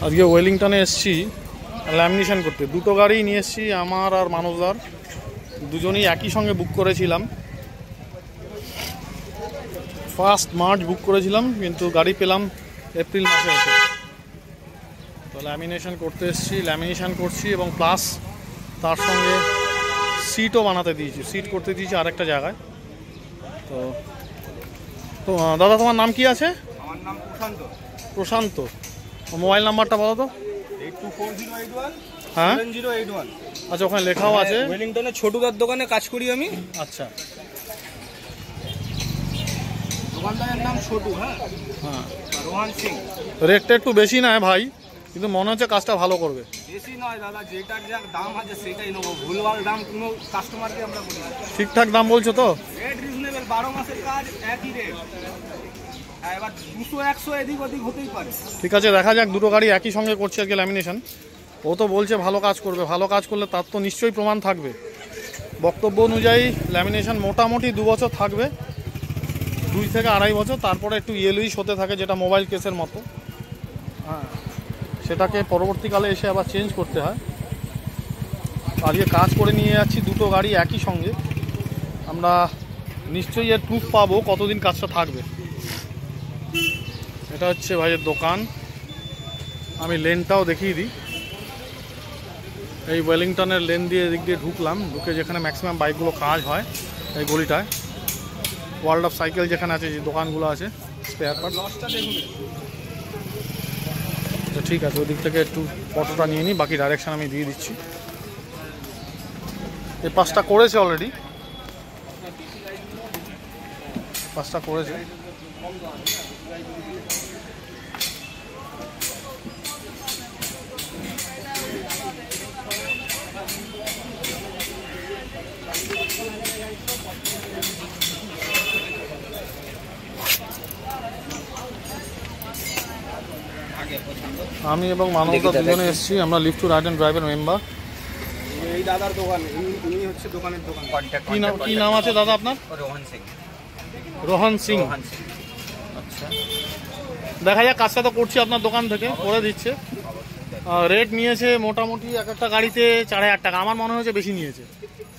আজকে ওয়েলিংটনে এসেছি ল্যামিনেশন করতে। দুটো গাড়ি নিয়ে এসেছি, আমার আর মানবদার দুজনেই একই সঙ্গে বুক করেছিলাম। 1 মার্চ বুক করেছিলাম, কিন্তু গাড়ি পেলাম এপ্রিল মাসে এসে। তো ল্যামিনেশন করতে এসেছি, ল্যামিনেশন করছি এবং প্লাস তার সঙ্গে সিটও বানাতে দিয়েছি, সিট করতে দিয়েছি আরেকটা জায়গায়। তো তো দাদা, তোমার নাম কি আছে? আমার নাম প্রশান্ত। প্রশান্ত, মোবাইল নাম্বারটা বলো তো। 824081 হ্যাঁ 7081। আচ্ছা, ওখানে লেখাও আছে। ওয়েলিংটনে ছোটুদার দোকানে কাজ করি আমি। আচ্ছা, দোকানদারের নাম ছোটু। হ্যাঁ, রোহান সিং। রেটটা একটু বেশি নয় ভাই, কিন্তু মনে হচ্ছে কাজটা ভালো করবে। বেশি নয় দাদা, যেটার যা দাম আছে সেটাই নেবো। ভুলভাল দাম কোনো কাস্টমারকে আমরা বলি না। ঠিকঠাক দাম বলছো তো? রেট রিজনেবল, 12 মাসের কাজ একই রেট। এবার 200-100 এদিক ওদিক হতেই পারে। ঠিক আছে, দেখা যাক। দুটো গাড়ি একই সঙ্গে করছে আজকে ল্যামিনেশন। ও তো বলছে ভালো কাজ করবে, ভালো কাজ করলে তার তো নিশ্চয়ই প্রমাণ থাকবে। বক্তব্য অনুযায়ী ল্যামিনেশন মোটামুটি 2 বছর থাকবে, 2 থেকে 2.5 বছর। তারপরে একটু ইয়েলুইশ হতে থাকে, যেটা মোবাইল কেসের মতো। হ্যাঁ, সেটাকে পরবর্তীকালে এসে আবার চেঞ্জ করতে হয়। আজকে কাজ করে নিয়ে যাচ্ছি দুটো গাড়ি একই সঙ্গে। আমরা নিশ্চয়ই এর প্রুফ পাবো কতদিন কাজটা থাকবে। এটা হচ্ছে ভাইয়ের দোকান। আমি লেনটাও দেখিয়ে দিই। এই ওয়েলিংটনের লেন দিয়ে এদিক দিয়ে ঢুকলাম, ঢুকে যেখানে ম্যাক্সিমাম বাইকগুলো কাজ হয় এই গলিটায়। ওয়ার্ল্ড অফ সাইকেল যেখানে আছে, যে দোকানগুলো আছে স্পেয়ার পার্ট। তো ঠিক আছে, ওদিক থেকে একটু ফটোটা নিয়ে নিই, বাকি ডাইরেকশন আমি দিয়ে দিচ্ছি। এই পাঁচটা করেছে অলরেডি, পাঁচটা করেছে। আমি এবং মানবদা দুজনে এসেছি। আমরা লিফট টু রাইড অ্যান্ড ড্রাইভের মেম্বার। এই দাদার দোকান, ইনি হচ্ছে দোকানের দোকান। কি নাম আছে দাদা আপনার? রোহন সিং। রোহন সিং, আচ্ছা। দেখা যাক, কাজটা তো করছি আপনার দোকান থেকে, করে দিচ্ছে। রেট নিয়েছে মোটামুটি এক একটা গাড়িতে 4000 টাকা। আমার মনে হচ্ছে বেশি নিয়েছে।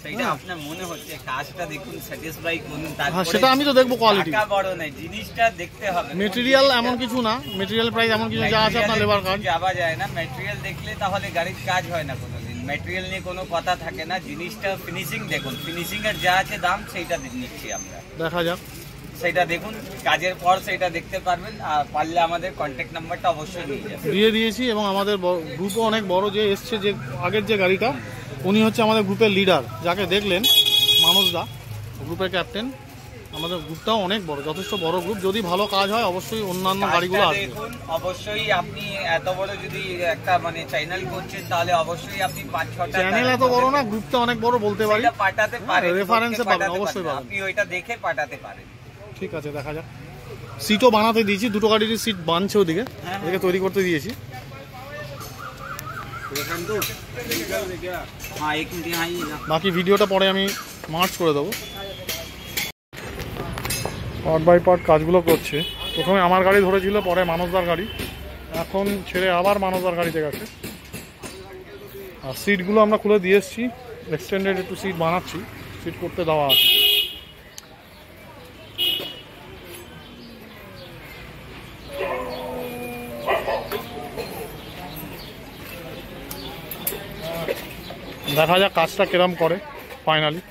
সেটা আপনার মনে হচ্ছে, কাজটা দেখুন, স্যাটিসফাই করুন। হ্যাঁ, সেটা আমি তো দেখবো, কোয়ালিটি। টাকা বড় নাই, জিনিসটা দেখতে হবে। মেটেরিয়াল এমন কিছু না, মেটেরিয়াল প্রাইস এমন কিছু যা আছে আপনার লেবার কাজ যাওয়া যায় না। ম্যাটেরিয়াল দেখলে তাহলে গাড়ির কাজ হয় না কোনোদিন। ম্যাটেরিয়াল নিয়ে কোনো কথা থাকে না। জিনিসটা ফিনিশিং দেখুন, ফিনিশিং এর যা আছে দাম সেইটা নিচ্ছি আমরা। দেখা যাক, সেটা দেখুন, কাজের পর সেটা দেখতে পারবেন। আর পারলে আমাদের কন্ট্যাক্ট নাম্বারটা অবশ্যই নিয়ে যাবেন। দিয়ে দিয়েছি। এবং আমাদের গ্রুপও অনেক বড়, যে এসছে যে আগের যে গাড়িটা, উনি হচ্ছে আমাদের গ্রুপের লিডার, যাকে দেখলেন মানসদা, গ্রুপের ক্যাপ্টেন। আমাদের গ্রুপটাও অনেক বড়, যথেষ্ট বড় গ্রুপ। যদি ভালো কাজ হয় অবশ্যই অন্যান্য গাড়িগুলো আসবে। দেখুন, অবশ্যই আপনি এত বড় যদি একটা চ্যানেল করছেন, তাহলে অবশ্যই আপনি 5-6টা চ্যানেল এত বড় না, গ্রুপটা অনেক বড় বলতে পারি। পাঠাতে পারেন, রেফারেন্সে পাবেন, অবশ্যই পাবেন। আপনি ওইটা দেখে পাঠাতে পারেন। ঠিক আছে, দেখা যাক। সিটও বানাতে দিয়েছি, দুটো গাড়ির সিট বানছে ওদিকে, ওদিকে তৈরি করতে দিয়েছি। বাকি ভিডিওটা পরে আমি মার্চ করে দেবো। পার্ট বাই পার্ট কাজগুলো করছে। প্রথমে আমার গাড়ি ধরেছিল, পরে মানসদার গাড়ি, এখন ছেড়ে আবার মানসদার গাড়িতে গেছে। আর সিটগুলো আমরা খুলে দিয়ে এসেছি, এক্সটেন্ডেড একটু সিট বানাচ্ছি, সিট করতে দেওয়া আছে। দেখা যাক কাজটা কিরম করে ফাইনালি।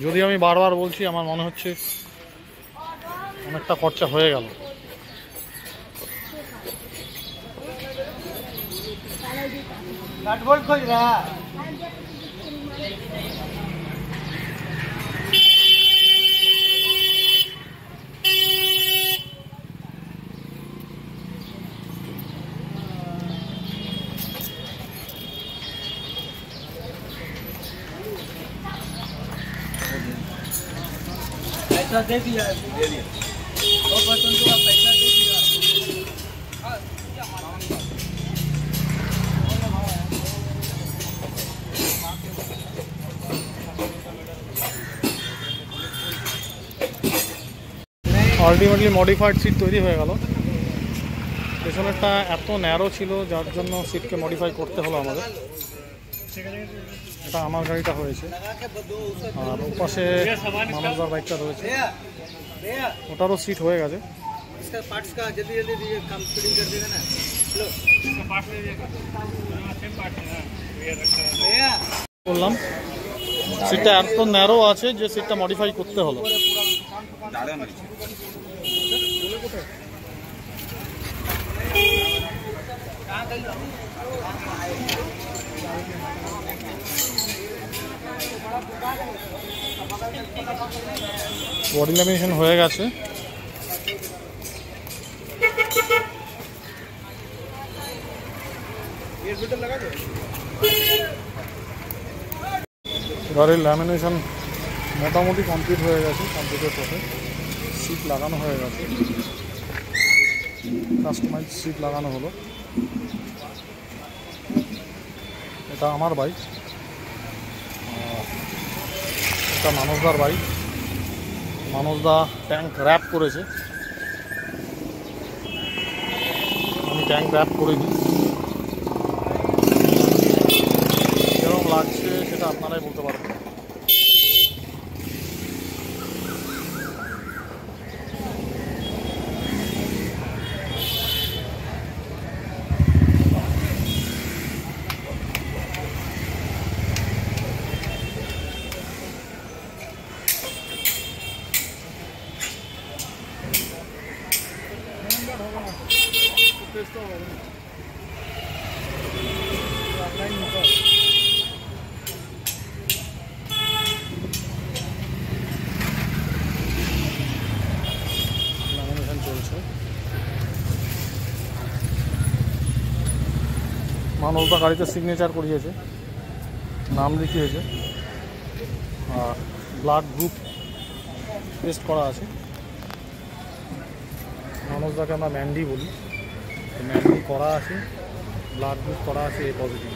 যদি আমি বারবার বলছি, আমার মনে হচ্ছে অনেকটা খরচা হয়ে গেল। पैसा दे दिया, दे दिया। वो बर्तन को पैसा दे दिया। আলটিমেটলি মডিফাইড সিট তৈরি হয়ে গেল। পেছনেরটা এত ন্যারো ছিল যার জন্য সিটকে মডিফাই করতে হলো আমাদের। এটা আমার গাড়িটা হয়েছে, আর ওপাশে মানুষদার বাইকটা রয়েছে, ওটারও সিট হয়ে গেছে। বললাম সিটটা এত ন্যারো আছে যে সিটটা মডিফাই করতে হলো। বডি ল্যামিনেশন হয়ে গেছে। গাড়ির ল্যামিনেশন মোটামুটি কমপ্লিট হয়ে গেছে, কমপ্লিটের পথে সিট লাগানো হয়ে গেছে, কাস্টমাইজ সিট লাগানো হলো। এটা আমার বাইক, এটা মানুষদার বাইক। মানুষদা ট্যাঙ্ক র্যাপ করেছে, আমি ট্যাঙ্ক র্যাপ করিনি। কেরকম লাগছে সেটা আপনারাই বলতে পারবেন। ল্যামিনেশন চলছে। মানুষদা গাড়িতে সিগনেচার করিয়েছে, নাম লিখিয়েছে, আর ব্লাড গ্রুপ টেস্ট করা আছে। মানুষদাকে আমরা ম্যান্ডি বলি, ম্যান্ডি করা আছে, ব্লাড গ্রুপ করা আছে, এ পজিটিভ।